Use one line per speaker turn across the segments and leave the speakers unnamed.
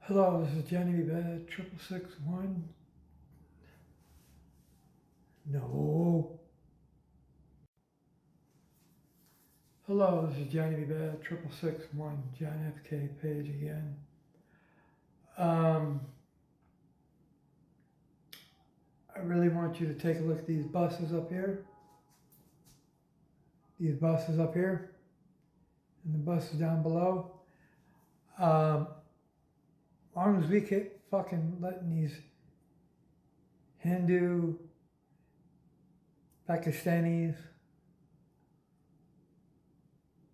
Hello, this is Johnny B. Bad, 6661. No. Hello, this is Johnny B. Bad, 6661, John F.K. page again. I really want you to take a look at these buses up here. These buses up here. And the buses down below. As long as we keep fucking letting these Hindu, Pakistanis,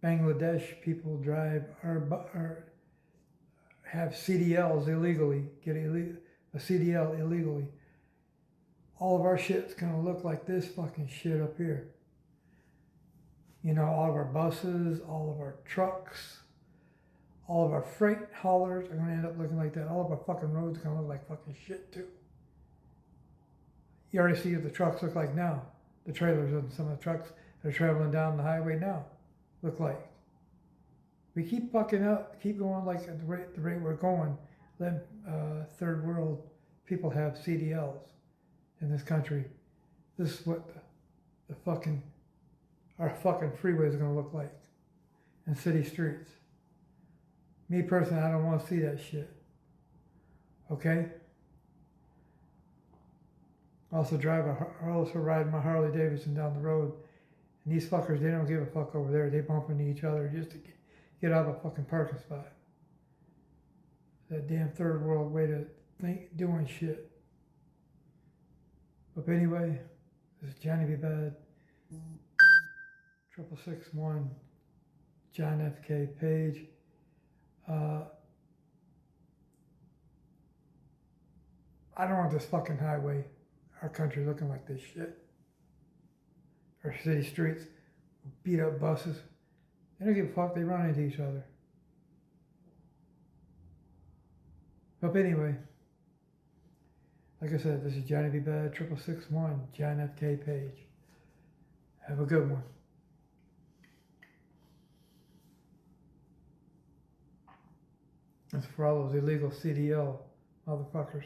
Bangladesh people drive or have CDLs illegally, get a CDL illegally. All of our shit's gonna look like this fucking shit up here. You know, all of our buses, all of our trucks, all of our freight haulers are gonna end up looking like that. All of our fucking roads are gonna look like fucking shit too. You already see what the trucks look like now. The trailers and some of the trucks that are traveling down the highway now look like. We keep fucking up, keep going like at the rate we're going, let third world people have CDLs in this country. This is what our fucking freeways are gonna look like in city streets. Me personally, I don't want to see that shit. Okay? Also ride my Harley Davidson down the road, and these fuckers, they don't give a fuck over there. They bump into each other just to get out of a fucking parking spot. That damn third world way to think, doing shit. But anyway, this is Johnny B. Bad, 6661, John F.K. page. I don't want this fucking highway, our country looking like this shit. Our city streets, beat up buses. They don't give a fuck, they run into each other. But anyway, like I said, this is Johnny B. Bad, 6661, John F.K. page. Have a good one. That's for all those illegal CDL motherfuckers.